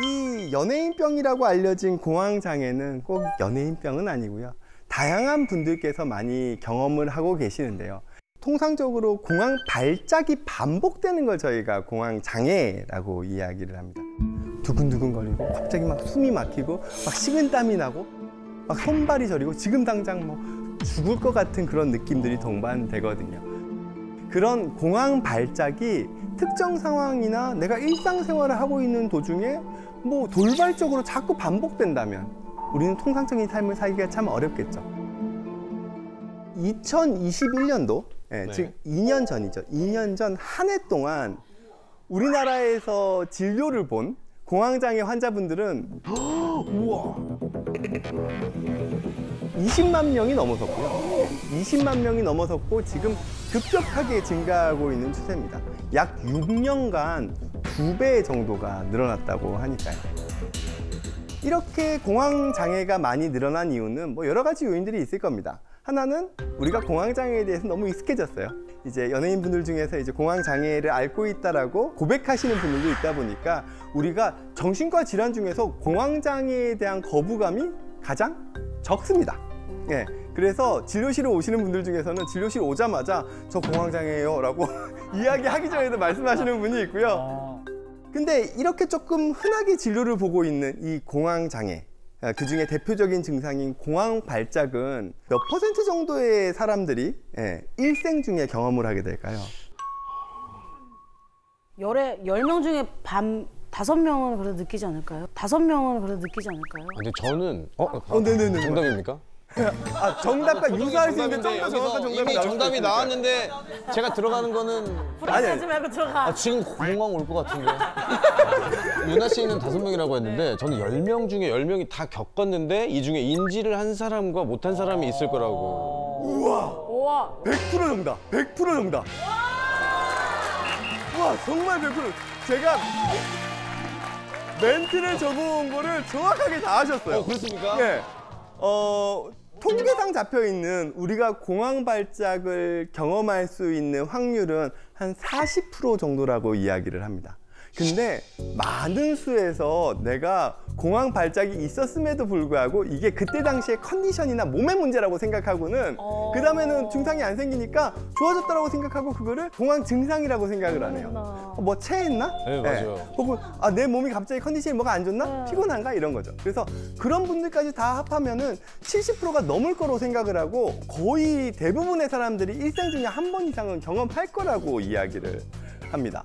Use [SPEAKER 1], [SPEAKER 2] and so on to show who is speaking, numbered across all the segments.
[SPEAKER 1] 이 연예인병이라고 알려진 공황장애는 꼭 연예인병은 아니고요. 다양한 분들께서 많이 경험을 하고 계시는데요. 통상적으로 공황 발작이 반복되는 걸 저희가 공황장애라고 이야기를 합니다. 두근두근거리고 갑자기 막 숨이 막히고 막 식은땀이 나고 막 손발이 저리고 지금 당장 뭐 죽을 것 같은 그런 느낌들이 동반되거든요. 그런 공황 발작이 특정 상황이나 내가 일상생활을 하고 있는 도중에 뭐 돌발적으로 자꾸 반복된다면 우리는 통상적인 삶을 살기가 참 어렵겠죠. 2021년도, 네. 즉 2년 전이죠. 2년 전 한 해 동안 우리나라에서 진료를 본 공황장애 환자분들은 우와 20만 명이 넘어섰고요. 20만 명이 넘어섰고 지금 급격하게 증가하고 있는 추세입니다. 약 6년간 2배 정도가 늘어났다고 하니까요. 이렇게 공황장애가 많이 늘어난 이유는 뭐 여러 가지 요인들이 있을 겁니다. 하나는 우리가 공황장애에 대해서 너무 익숙해졌어요. 이제 연예인분들 중에서 이제 공황장애를 앓고 있다라고 고백하시는 분들도 있다 보니까 우리가 정신과 질환 중에서 공황장애에 대한 거부감이 가장 적습니다. 예. 그래서 진료실에 오시는 분들 중에서는 진료실 오자마자 저 공황장애예요 라고 이야기하기 전에도 말씀하시는 분이 있고요. 근데 이렇게 조금 흔하게 진료를 보고 있는 이 공황장애, 그중에 대표적인 증상인 공황 발작은 몇 % 정도의 사람들이 일생 중에 경험을 하게 될까요?
[SPEAKER 2] 10명 중에 반 5명은 그래도 느끼지 않을까요? 5명은 그래도 느끼지 않을까요?
[SPEAKER 3] 근데 저는
[SPEAKER 1] 네네네.
[SPEAKER 3] 정답입니까?
[SPEAKER 1] 아, 정답과 유사할 수 있는데 좀 더 정확한 정답이
[SPEAKER 3] 이미
[SPEAKER 1] 나올
[SPEAKER 3] 정답이
[SPEAKER 1] 수
[SPEAKER 3] 나왔는데 제가 들어가는 거는
[SPEAKER 2] 불안하지 말고 들어가.
[SPEAKER 3] 지금 공황 올 것 같은데. 유나 씨는 5명이라고 했는데 저는 10명 중에 10명이 다 겪었는데 이 중에 인지를 한 사람과 못한 사람이 있을 거라고.
[SPEAKER 1] 우와 100% 정답 100% 정답. 우와 정말 100%. 제가 멘트를 적어온 거를 정확하게 다 하셨어요.
[SPEAKER 3] 그렇습니까?
[SPEAKER 1] 네. 통계상 잡혀 있는 우리가 공황 발작을 경험할 수 있는 확률은 한 40% 정도라고 이야기를 합니다. 근데 많은 수에서 내가 공황 발작이 있었음에도 불구하고 이게 그때 당시의 컨디션이나 몸의 문제라고 생각하고는 그 다음에는 증상이 안 생기니까 좋아졌다고 생각하고 그거를 공황 증상이라고 생각을 안 해요. 뭐 체했나?
[SPEAKER 3] 네, 맞아요.
[SPEAKER 1] 혹은 내 몸이 갑자기 컨디션이 뭐가 안 좋나? 피곤한가? 이런 거죠. 그래서 그런 분들까지 다 합하면은 70%가 넘을 거로 생각을 하고 거의 대부분의 사람들이 일생 중에 한 번 이상은 경험할 거라고 이야기를 합니다.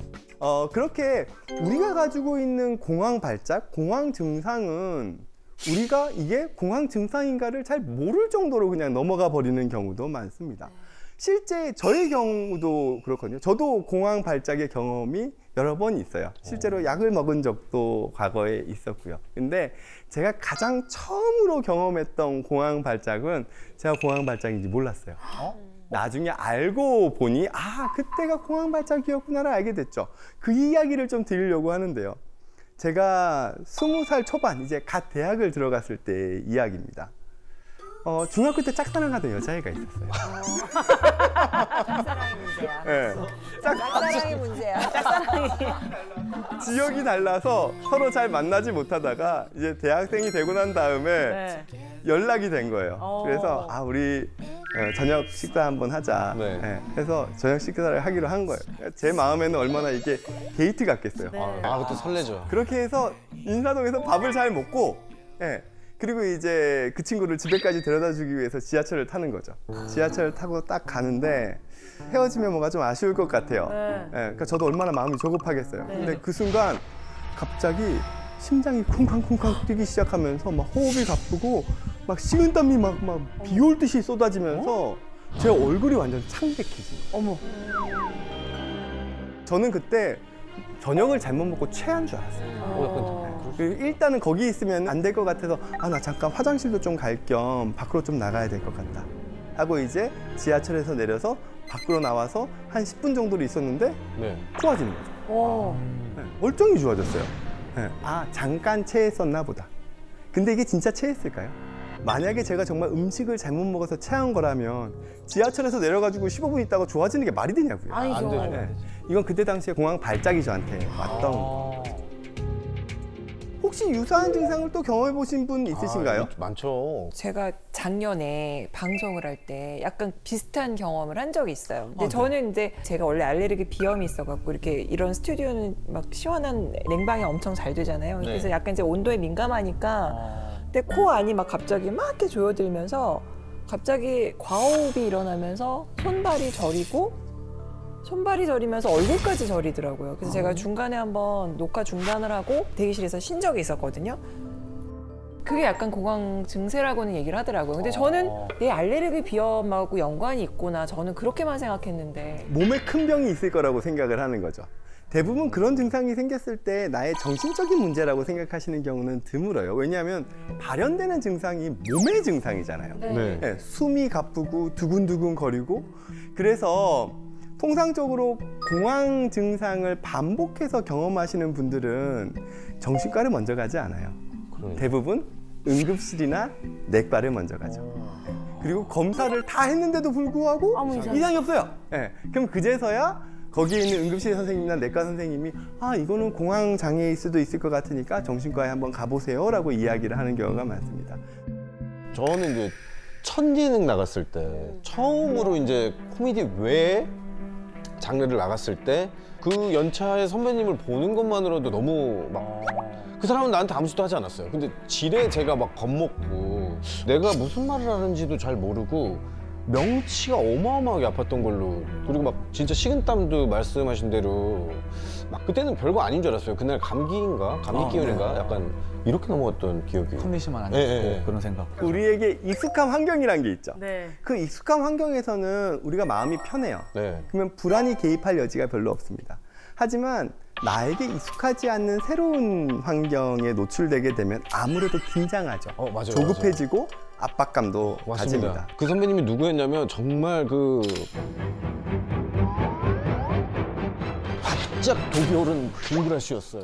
[SPEAKER 1] 그렇게 우리가 가지고 있는 공황 발작, 공황 증상은 우리가 이게 공황 증상인가를 잘 모를 정도로 그냥 넘어가 버리는 경우도 많습니다. 실제 저의 경우도 그렇거든요. 저도 공황 발작의 경험이 여러 번 있어요. 실제로 약을 먹은 적도 과거에 있었고요. 근데 제가 가장 처음으로 경험했던 공황 발작은 제가 공황 발작인지 몰랐어요. 나중에 알고 보니 그때가 공황 발작이었구나를 알게 됐죠. 그 이야기를 좀 드리려고 하는데요. 제가 20살 초반 이제 갓 대학을 들어갔을 때 이야기입니다. 중학교 때 짝사랑하던 여자애가 있었어요.
[SPEAKER 4] 짝사랑이 문제야.
[SPEAKER 1] 네.
[SPEAKER 4] 짝사랑이 문제야. 짝사랑이.
[SPEAKER 1] 지역이 달라서 서로 잘 만나지 못하다가 이제 대학생이 되고 난 다음에 연락이 된 거예요. 그래서 우리 저녁 식사 한번 하자. 해서 저녁 식사를 하기로 한 거예요. 제 마음에는 얼마나 이게 데이트 같겠어요.
[SPEAKER 3] 그것도 설레죠.
[SPEAKER 1] 그렇게 해서 인사동에서 밥을 잘 먹고 그리고 이제 그 친구를 집에까지 데려다 주기 위해서 지하철을 타는 거죠. 지하철을 타고 딱 가는데 헤어지면 뭔가 좀 아쉬울 것 같아요. 그러니까 저도 얼마나 마음이 조급하겠어요. 근데 그 순간 갑자기 심장이 쿵쾅쿵쾅 뛰기 시작하면서 막 호흡이 가쁘고 막 식은땀이 막 비 올 듯이 쏟아지면서 제 얼굴이 완전 창백해진 거예요. 저는 그때 저녁을 잘못 먹고 체한 줄 알았어요. 일단은 거기 있으면 안 될 것 같아서 나 잠깐 화장실도 좀 갈 겸 밖으로 좀 나가야 될 것 같다 하고 이제 지하철에서 내려서 밖으로 나와서 한 10분 정도를 있었는데 좋아지는 거죠. 멀쩡히 좋아졌어요. 잠깐 체했었나 보다. 근데 이게 진짜 체했을까요? 만약에 제가 정말 음식을 잘못 먹어서 체한 거라면 지하철에서 내려가지고 15분 있다가 좋아지는 게 말이 되냐고요.
[SPEAKER 2] 아니죠.
[SPEAKER 1] 이건 그때 당시에 공황 발작이 저한테 왔던 거죠. 혹시 유사한 증상을 또 경험해 보신 분 있으신가요?
[SPEAKER 3] 많죠.
[SPEAKER 4] 제가 작년에 방송을 할 때 약간 비슷한 경험을 한 적이 있어요. 근데 저는 이제 제가 원래 알레르기 비염이 있어갖고 이렇게 이런 스튜디오는 막 시원한 냉방이 엄청 잘 되잖아요.
[SPEAKER 3] 네.
[SPEAKER 4] 그래서 약간 이제 온도에 민감하니까 근데 코 안이 막 갑자기 막 이렇게 조여들면서 갑자기 과호흡이 일어나면서 손발이 저리면서 얼굴까지 저리더라고요. 그래서 제가 중간에 한번 녹화 중단을 하고 대기실에서 쉰 적이 있었거든요. 그게 약간 공황 증세라고는 얘기를 하더라고요. 근데 저는 내 알레르기 비염하고 연관이 있구나. 저는 그렇게만 생각했는데.
[SPEAKER 1] 몸에 큰 병이 있을 거라고 생각을 하는 거죠. 대부분 그런 증상이 생겼을 때 나의 정신적인 문제라고 생각하시는 경우는 드물어요. 왜냐하면 발현되는 증상이 몸의 증상이잖아요.
[SPEAKER 3] 네.
[SPEAKER 1] 네, 숨이 가쁘고 두근두근 거리고 그래서 통상적으로 공황 증상을 반복해서 경험하시는 분들은 정신과를 먼저 가지 않아요. 대부분 응급실이나 내과를 먼저 가죠. 그리고 검사를 다 했는데도 불구하고
[SPEAKER 2] 아무
[SPEAKER 1] 이상이 없어요. 네, 그럼 그제서야 거기에 있는 응급실 선생님이나 내과 선생님이 이거는 공황 장애일 수도 있을 것 같으니까 정신과에 한번 가보세요 라고 이야기를 하는 경우가 많습니다.
[SPEAKER 3] 저는 이제 첫 예능 나갔을 때 처음으로 이제 코미디 외에 장르를 나갔을 때 그 연차의 선배님을 보는 것만으로도 너무 막 그 사람은 나한테 아무 짓도 하지 않았어요. 근데 지레 제가 막 겁먹고 내가 무슨 말을 하는지도 잘 모르고 명치가 어마어마하게 아팠던 걸로, 그리고 막 진짜 식은땀도 말씀하신 대로 막 그때는 별거 아닌 줄 알았어요. 그날 감기인가? 감기 기운인가? 약간 이렇게 넘어갔던 기억이.
[SPEAKER 5] 컨디션만 안
[SPEAKER 3] 네,
[SPEAKER 5] 좋고
[SPEAKER 3] 네.
[SPEAKER 5] 그런 생각.
[SPEAKER 1] 우리에게 익숙한 환경이란 게 있죠.
[SPEAKER 2] 네.
[SPEAKER 1] 그 익숙한 환경에서는 우리가 마음이 편해요.
[SPEAKER 3] 네.
[SPEAKER 1] 그러면 불안이 개입할 여지가 별로 없습니다. 하지만 나에게 익숙하지 않는 새로운 환경에 노출되게 되면 아무래도 긴장하죠.
[SPEAKER 3] 맞아요.
[SPEAKER 1] 조급해지고 압박감도
[SPEAKER 3] 맞습니다.
[SPEAKER 1] 가집니다.
[SPEAKER 3] 그 선배님이 누구였냐면 정말 그 바짝 독이 오른 김구라 씨였어요.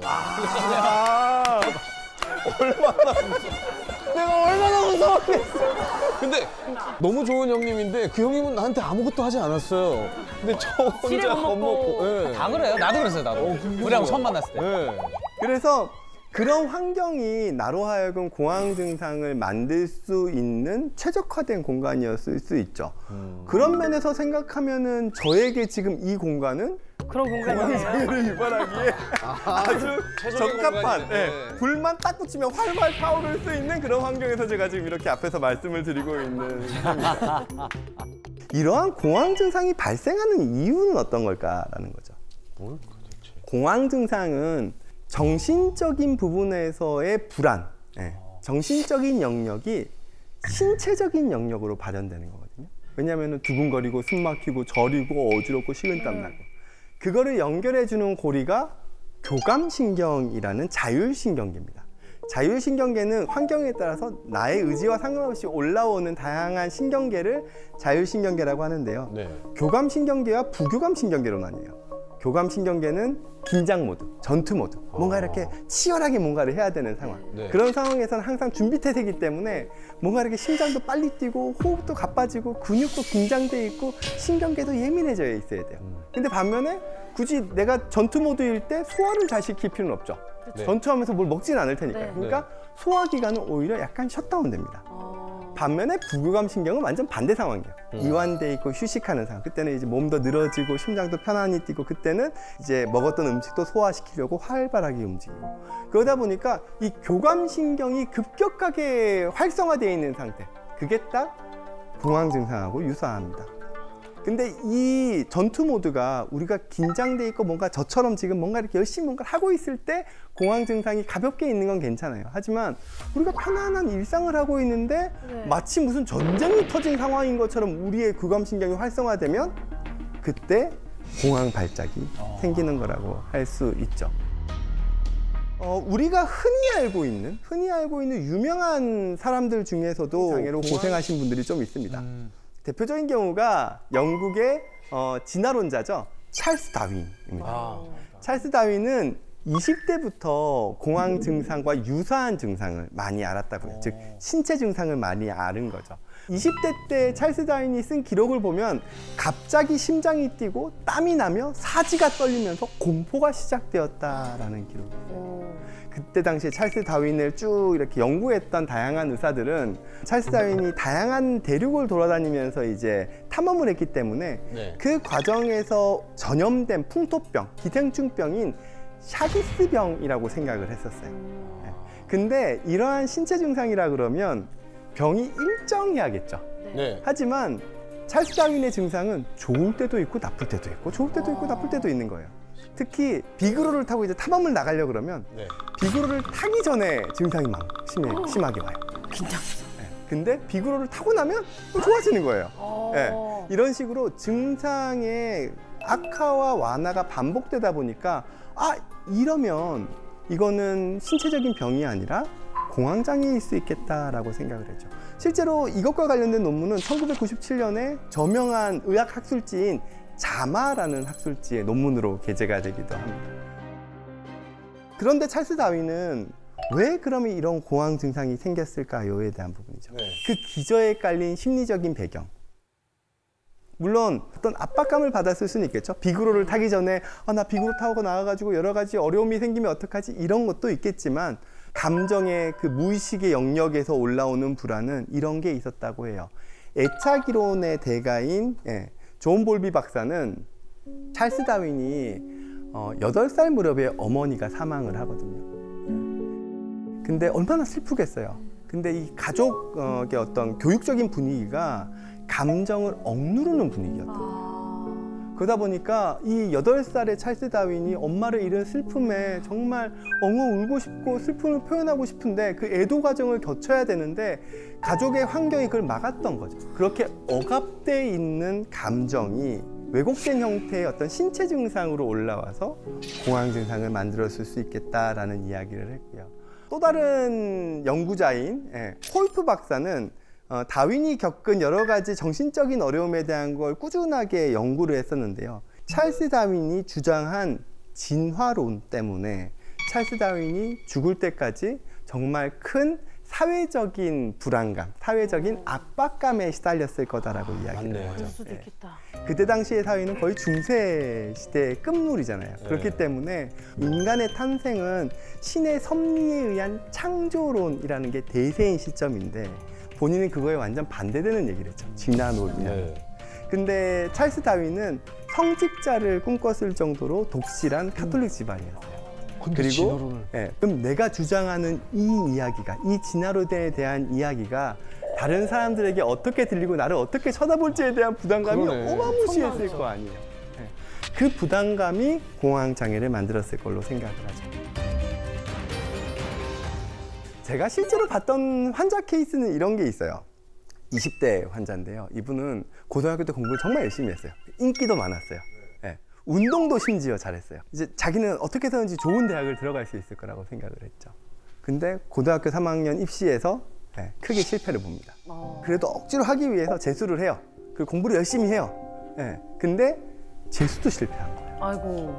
[SPEAKER 3] 내가 얼마나 무서웠겠어. 근데 너무 좋은 형님인데 그 형님은 나한테 아무것도 하지 않았어요. 근데 저
[SPEAKER 2] 지레
[SPEAKER 3] 혼자
[SPEAKER 2] 겁먹고.
[SPEAKER 3] 겁먹고. 예.
[SPEAKER 5] 다 그래요. 나도 그랬어요. 나도. 우리하고 처음 만났을 때.
[SPEAKER 3] 예.
[SPEAKER 1] 그래서 그런 환경이 나로 하여금 공황 증상을 만들 수 있는 최적화된 공간이었을 수 있죠. 그런 면에서 생각하면은 저에게 지금 이 공간은
[SPEAKER 2] 그런
[SPEAKER 1] 공황
[SPEAKER 2] 공간이에요.
[SPEAKER 1] 장애를 유발하기에 아주
[SPEAKER 3] 최적의
[SPEAKER 1] 적합한,
[SPEAKER 3] 공간이네.
[SPEAKER 1] 예, 불만 딱 붙이면 활활 타오를 수 있는 그런 환경에서 제가 지금 이렇게 앞에서 말씀을 드리고 있는 상황입니다. 이러한 공황 증상이 발생하는 이유는 어떤 걸까라는 거죠.
[SPEAKER 3] 뭘 도대체.
[SPEAKER 1] 공황 증상은 정신적인 부분에서의 불안, 정신적인 영역이 신체적인 영역으로 발현되는 거거든요. 왜냐하면 두근거리고 숨 막히고 저리고 어지럽고 식은땀 나고, 그거를 연결해주는 고리가 교감신경이라는 자율신경계입니다. 자율신경계는 환경에 따라서 나의 의지와 상관없이 올라오는 다양한 신경계를 자율신경계라고 하는데요.
[SPEAKER 3] 네.
[SPEAKER 1] 교감신경계와 부교감신경계로 나뉘어요. 교감신경계는 긴장 모드, 전투 모드, 뭔가 이렇게 치열하게 뭔가를 해야 되는 상황.
[SPEAKER 3] 네.
[SPEAKER 1] 그런 상황에서는 항상 준비태세이기 때문에 뭔가 이렇게 심장도 빨리 뛰고 호흡도 가빠지고 근육도 긴장돼 있고 신경계도 예민해져 있어야 돼요. 근데 반면에 굳이 내가 전투 모드일 때 소화를 잘 시킬 필요는 없죠.
[SPEAKER 3] 네.
[SPEAKER 1] 전투하면서 뭘 먹지는 않을 테니까.
[SPEAKER 2] 네.
[SPEAKER 1] 그러니까 소화기관은 오히려 약간 셧다운 됩니다. 반면에 부교감신경은 완전 반대 상황이에요. 이완돼 있고 휴식하는 상황. 그때는 이제 몸도 늘어지고 심장도 편안히 뛰고, 그때는 이제 먹었던 음식도 소화시키려고 활발하게 움직이고. 그러다 보니까 이 교감신경이 급격하게 활성화되어 있는 상태, 그게 딱 공황 증상하고 유사합니다. 근데 이 전투 모드가 우리가 긴장돼 있고 뭔가 저처럼 지금 뭔가 이렇게 열심히 뭔가를 하고 있을 때 공황 증상이 가볍게 있는 건 괜찮아요. 하지만 우리가 편안한 일상을 하고 있는데 마치 무슨 전쟁이 터진 상황인 것처럼 우리의 교감신경이 활성화되면 그때 공황 발작이 생기는 거라고 할 수 있죠. 우리가 흔히 알고 있는 유명한 사람들 중에서도 장애로 고생하신 분들이 좀 있습니다. 대표적인 경우가 영국의 진화론자죠. 찰스 다윈입니다. 찰스 다윈은 20대부터 공황 증상과 유사한 증상을 많이 알았다고요. 즉 신체 증상을 많이 아는 거죠. 20대 때 찰스 다윈이 쓴 기록을 보면 갑자기 심장이 뛰고 땀이 나며 사지가 떨리면서 공포가 시작되었다라는 기록이 있어요. 그때 당시에 찰스 다윈을 쭉 이렇게 연구했던 다양한 의사들은 찰스 다윈이 다양한 대륙을 돌아다니면서 이제 탐험을 했기 때문에
[SPEAKER 3] 네.
[SPEAKER 1] 그 과정에서 전염된 풍토병, 기생충병인 샤기스병이라고 생각을 했었어요. 네. 근데 이러한 신체 증상이라 그러면 병이 일정해야겠죠.
[SPEAKER 3] 네.
[SPEAKER 1] 하지만 찰스 다윈의 증상은 좋을 때도 있고 나쁠 때도 있고 좋을 때도 있고 나쁠 때도 있는 거예요. 특히 비그로를 타고 이제 탐험을 나가려 그러면
[SPEAKER 3] 네.
[SPEAKER 1] 비그로를 타기 전에 증상이 막 심하게 와요.
[SPEAKER 2] 긴장해서.
[SPEAKER 1] 네. 근데 비그로를 타고 나면 또 좋아지는 거예요. 네.
[SPEAKER 2] 어.
[SPEAKER 1] 이런 식으로 증상의 악화와 완화가 반복되다 보니까 이러면 이거는 신체적인 병이 아니라 공황장애일 수 있겠다라고 생각을 했죠. 실제로 이것과 관련된 논문은 1997년에 저명한 의학 학술지인 자마라는 학술지의 논문으로 게재가 되기도 합니다. 그런데 찰스 다윈은 왜 그러면 이런 공황 증상이 생겼을까요에 대한 부분이죠.
[SPEAKER 3] 네.
[SPEAKER 1] 그 기저에 깔린 심리적인 배경. 물론 어떤 압박감을 받았을 수는 있겠죠. 비그로를 타기 전에 나 비그로 타고 나와가지고 여러 가지 어려움이 생기면 어떡하지 이런 것도 있겠지만 감정의 그 무의식의 영역에서 올라오는 불안은 이런 게 있었다고 해요. 애착이론의 대가인 존 볼비 박사는 찰스 다윈이 8살 무렵에 어머니가 사망을 하거든요. 근데 얼마나 슬프겠어요. 근데 이 가족의 어떤 교육적인 분위기가 감정을 억누르는 분위기였대요. 그러다 보니까 이 8살의 찰스 다윈이 엄마를 잃은 슬픔에 정말 엉엉 울고 싶고 슬픔을 표현하고 싶은데 그 애도 과정을 거쳐야 되는데 가족의 환경이 그걸 막았던 거죠. 그렇게 억압돼 있는 감정이 왜곡된 형태의 어떤 신체 증상으로 올라와서 공황 증상을 만들었을 수 있겠다라는 이야기를 했고요. 또 다른 연구자인 콜프 박사는 다윈이 겪은 여러 가지 정신적인 어려움에 대한 걸 꾸준하게 연구를 했었는데요. 찰스 다윈이 주장한 진화론 때문에 찰스 다윈이 죽을 때까지 정말 큰 사회적인 불안감, 사회적인 압박감에 시달렸을 거다라고 이야기를
[SPEAKER 3] 맞네요.
[SPEAKER 1] 하죠.
[SPEAKER 2] 그럴 수도 있겠다.
[SPEAKER 1] 그때 당시의 사회는 거의 중세 시대의 끝물이잖아요. 그렇기 때문에 인간의 탄생은 신의 섭리에 의한 창조론이라는 게 대세인 시점인데 본인은 그거에 완전 반대되는 얘기를 했죠. 진화론이라는.
[SPEAKER 3] 네.
[SPEAKER 1] 근데 찰스 다윈은 성직자를 꿈꿨을 정도로 독실한 카톨릭 집안이었어요. 그리고 그럼 내가 주장하는 이 이야기가, 이 진화론에 대한 이야기가 다른 사람들에게 어떻게 들리고 나를 어떻게 쳐다볼지에 대한 부담감이
[SPEAKER 3] 그러네.
[SPEAKER 1] 어마무시했을 거 아니에요. 그 부담감이 공황장애를 만들었을 걸로 생각을 하죠. 제가 실제로 봤던 환자 케이스는 이런 게 있어요. 20대 환자인데요. 이분은 고등학교 때 공부를 정말 열심히 했어요. 인기도 많았어요. 운동도 심지어 잘했어요. 이제 자기는 어떻게 해서든지 좋은 대학을 들어갈 수 있을 거라고 생각을 했죠. 근데 고등학교 3학년 입시에서 크게 실패를 봅니다. 그래도 억지로 하기 위해서 재수를 해요. 그리고 공부를 열심히 해요. 근데 재수도 실패한 거예요.
[SPEAKER 2] 아이고.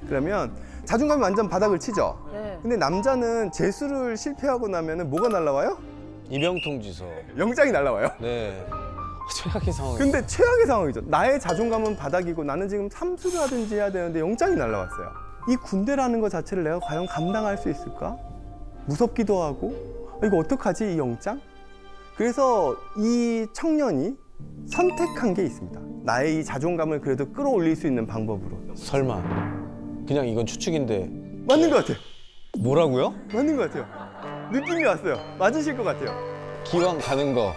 [SPEAKER 1] 그러면 자존감이 완전 바닥을 치죠.
[SPEAKER 2] 네.
[SPEAKER 1] 근데 남자는 재수를 실패하고 나면은 뭐가 날라와요?
[SPEAKER 3] 입영통지서.
[SPEAKER 1] 영장이 날라와요.
[SPEAKER 3] 네. 최악의 상황.
[SPEAKER 1] 근데 최악의 상황이죠. 나의 자존감은 바닥이고 나는 지금 삼수를 하든지 해야 되는데 영장이 날라왔어요. 이 군대라는 것 자체를 내가 과연 감당할 수 있을까? 무섭기도 하고 이거 어떡하지 이 영장? 그래서 이 청년이 선택한 게 있습니다. 나의 이 자존감을 그래도 끌어올릴 수 있는 방법으로.
[SPEAKER 3] 설마. 그냥 이건 추측인데.
[SPEAKER 1] 맞는 것 같아요.
[SPEAKER 3] 뭐라고요?
[SPEAKER 1] 맞는 것 같아요. 느낌이 왔어요. 맞으실 것 같아요.
[SPEAKER 3] 기왕 가는 거.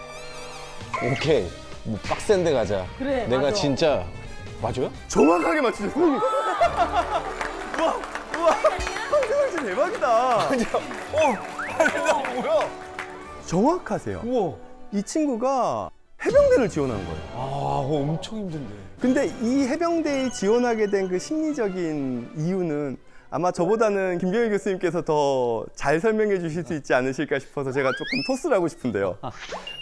[SPEAKER 3] 오케이. 뭐 빡센 데 가자.
[SPEAKER 2] 그래,
[SPEAKER 3] 내가
[SPEAKER 2] 맞아.
[SPEAKER 3] 진짜. 맞아요?
[SPEAKER 1] 정확하게 맞추셨어요. 우와, 황세상 씨 대박이다.
[SPEAKER 3] 뭐야?
[SPEAKER 1] 정확하세요.
[SPEAKER 3] 우와.
[SPEAKER 1] 이 친구가 해병대를 지원한 거예요.
[SPEAKER 3] 엄청 힘든데.
[SPEAKER 1] 근데 이 해병대에 지원하게 된 그 심리적인 이유는 아마 저보다는 김병일 교수님께서 더 잘 설명해 주실 수 있지 않으실까 싶어서 제가 조금 토스를 하고 싶은데요.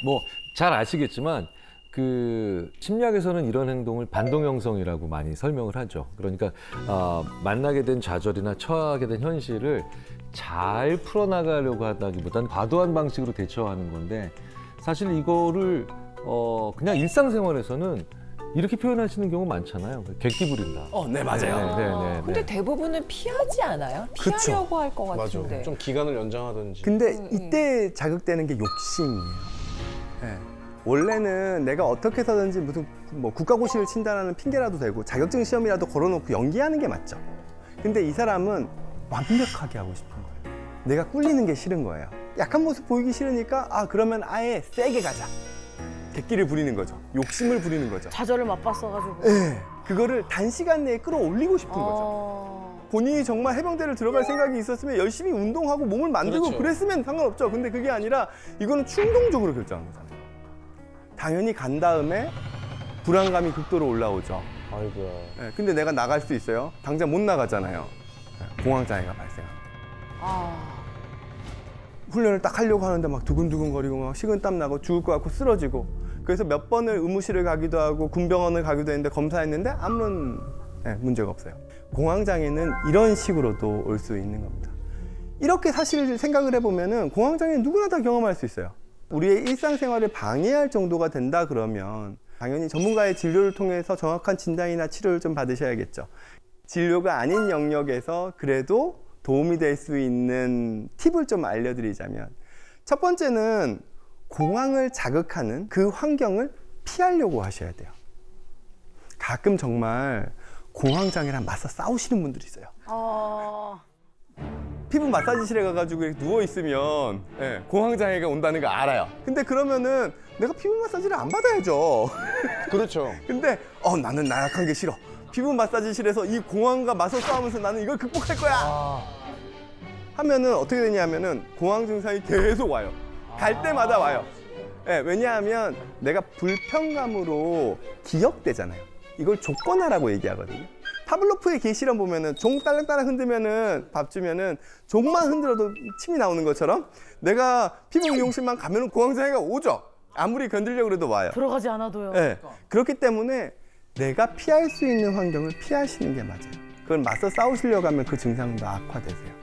[SPEAKER 6] 뭐 잘 아시겠지만 그 심리학에서는 이런 행동을 반동형성이라고 많이 설명을 하죠. 그러니까 만나게 된 좌절이나 처하게 된 현실을 잘 풀어나가려고 하다기보다는 과도한 방식으로 대처하는 건데 사실 이거를 그냥 일상생활에서는 이렇게 표현하시는 경우 많잖아요. 객기 부린다.
[SPEAKER 1] 네, 맞아요.
[SPEAKER 6] 네.
[SPEAKER 4] 근데 대부분은 피하지 않아요?
[SPEAKER 1] 그쵸.
[SPEAKER 4] 피하려고 할 것
[SPEAKER 3] 맞아.
[SPEAKER 4] 같은데.
[SPEAKER 3] 좀 기간을 연장하든지.
[SPEAKER 1] 근데 이때 자극되는 게 욕심이에요. 예. 원래는 내가 어떻게 해서든지 무슨 뭐 국가고시를 친다는 핑계라도 대고 자격증 시험이라도 걸어놓고 연기하는 게 맞죠. 근데 이 사람은 완벽하게 하고 싶은 거예요. 내가 꿀리는 게 싫은 거예요. 약한 모습 보이기 싫으니까 그러면 아예 세게 가자. 객기를 부리는 거죠. 욕심을 부리는 거죠.
[SPEAKER 2] 좌절을 맛봤어가지고.
[SPEAKER 1] 예. 그거를 단시간 내에 끌어올리고 싶은 거죠. 본인이 정말 해병대를 들어갈 생각이 있었으면 열심히 운동하고 몸을 만들고
[SPEAKER 3] 그렇죠.
[SPEAKER 1] 그랬으면 상관없죠. 근데 그게 아니라 이거는 충동적으로 결정한 거잖아요. 당연히 간 다음에 불안감이 극도로 올라오죠.
[SPEAKER 3] 아이고야.
[SPEAKER 1] 예, 근데 내가 나갈 수 있어요? 당장 못 나가잖아요. 예, 공황장애가 발생합니다. 훈련을 딱 하려고 하는데 막 두근두근거리고 막 식은땀 나고 죽을 것 같고 쓰러지고, 그래서 몇 번을 의무실을 가기도 하고 군병원을 가기도 했는데 검사했는데 아무런 문제가 없어요. 공황장애는 이런 식으로도 올 수 있는 겁니다. 이렇게 사실 생각을 해보면은 공황장애는 누구나 다 경험할 수 있어요. 우리의 일상생활을 방해할 정도가 된다 그러면 당연히 전문가의 진료를 통해서 정확한 진단이나 치료를 좀 받으셔야겠죠. 진료가 아닌 영역에서 그래도 도움이 될 수 있는 팁을 좀 알려드리자면, 첫 번째는 공황을 자극하는 그 환경을 피하려고 하셔야 돼요. 가끔 정말 공황장애랑 맞서 싸우시는 분들이 있어요. 피부 마사지실에 가가지고 이렇게 누워있으면 공황장애가 온다는 거 알아요. 근데 그러면은 내가 피부 마사지를 안 받아야죠.
[SPEAKER 3] 그렇죠.
[SPEAKER 1] 근데 나는 나약한 게 싫어. 피부 마사지실에서 이 공황과 맞서 싸우면서 나는 이걸 극복할 거야. 하면은 어떻게 되냐면은 공황 증상이 계속 와요. 갈 때마다 와요. 왜냐하면 내가 불편감으로 기억되잖아요. 이걸 조건화라고 얘기하거든요. 파블로프의 개 실험 보면은 종 딸랑딸랑 흔들면은 밥 주면은 종만 흔들어도 침이 나오는 것처럼 내가 피부 미용실만 가면은 공황장애가 오죠. 아무리 건들려고 해도 와요.
[SPEAKER 2] 들어가지 않아도요.
[SPEAKER 1] 그렇기 때문에 내가 피할 수 있는 환경을 피하시는 게 맞아요. 그걸 맞서 싸우시려고 하면 그 증상도 악화되세요.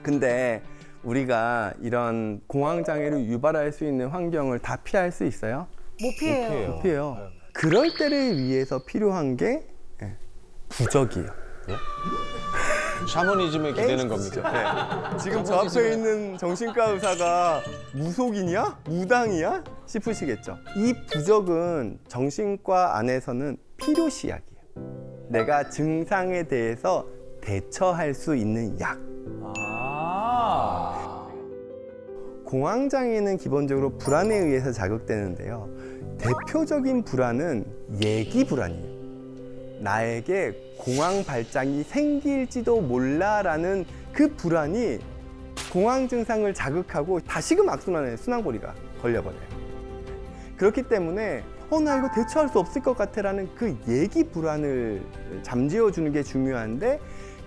[SPEAKER 1] 근데 우리가 이런 공황장애를 유발할 수 있는 환경을 다 피할 수 있어요?
[SPEAKER 2] 못 피해요.
[SPEAKER 1] 못 피해요. 그럴 때를 위해서 필요한 게 부적이에요.
[SPEAKER 3] 샤머니즘에 기대는 겁니까?
[SPEAKER 1] 지금 저 앞에 있는 정신과 의사가 무속이냐? 무당이야? 싶으시겠죠. 이 부적은 정신과 안에서는 필요시약이에요. 내가 증상에 대해서 대처할 수 있는 약. 공황장애는 기본적으로 불안에 의해서 자극되는데요. 대표적인 불안은 예기 불안이에요. 나에게 공황 발작이 생길지도 몰라라는 그 불안이 공황 증상을 자극하고 다시금 악순환에 순환고리가 걸려버려요. 그렇기 때문에 나 이거 대처할 수 없을 것 같아라는 그 예기 불안을 잠재워주는 게 중요한데,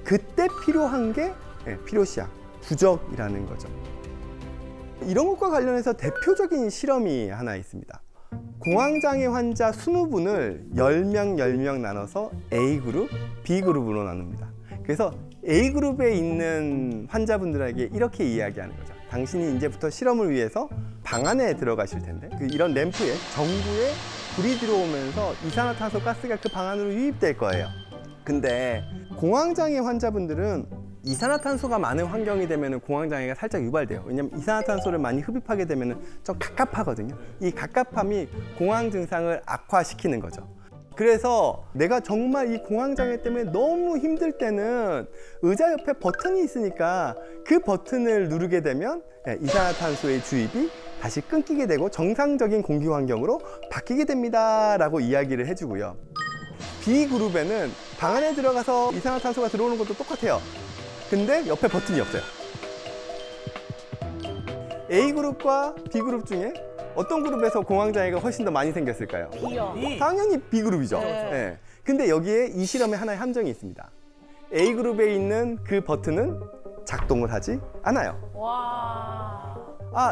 [SPEAKER 1] 그때 필요한 게 필요시약, 부적이라는 거죠. 이런 것과 관련해서 대표적인 실험이 하나 있습니다. 공황장애 환자 20분을 10명 나눠서 A그룹, B그룹으로 나눕니다. 그래서 A그룹에 있는 환자분들에게 이렇게 이야기하는 거죠. 당신이 이제부터 실험을 위해서 방 안에 들어가실 텐데, 이런 램프에 전구에 불이 들어오면서 이산화탄소 가스가 그 방 안으로 유입될 거예요. 근데 공황장애 환자분들은 이산화탄소가 많은 환경이 되면 공황장애가 살짝 유발돼요. 왜냐면 이산화탄소를 많이 흡입하게 되면 좀 갑갑하거든요. 이 갑갑함이 공황 증상을 악화시키는 거죠. 그래서 내가 정말 이 공황장애 때문에 너무 힘들 때는 의자 옆에 버튼이 있으니까 그 버튼을 누르게 되면 이산화탄소의 주입이 다시 끊기게 되고 정상적인 공기 환경으로 바뀌게 됩니다 라고 이야기를 해주고요. B그룹에는 방 안에 들어가서 이산화탄소가 들어오는 것도 똑같아요. 근데 옆에 버튼이 없어요. A그룹과 B그룹 중에 어떤 그룹에서 공황장애가 훨씬 더 많이 생겼을까요?
[SPEAKER 2] B요.
[SPEAKER 1] 당연히 B그룹이죠.
[SPEAKER 2] 네.
[SPEAKER 1] 근데 여기에 이 실험에 하나의 함정이 있습니다. A그룹에 있는 그 버튼은 작동을 하지 않아요.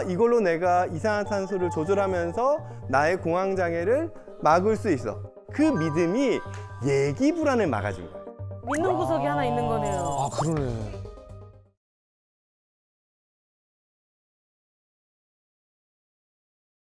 [SPEAKER 1] 이걸로 내가 이산화탄소를 조절하면서 나의 공황장애를 막을 수 있어. 그 믿음이 예기 불안을 막아준 거예요.
[SPEAKER 2] 믿는 구석이 하나 있는 거네요.
[SPEAKER 3] 그러네.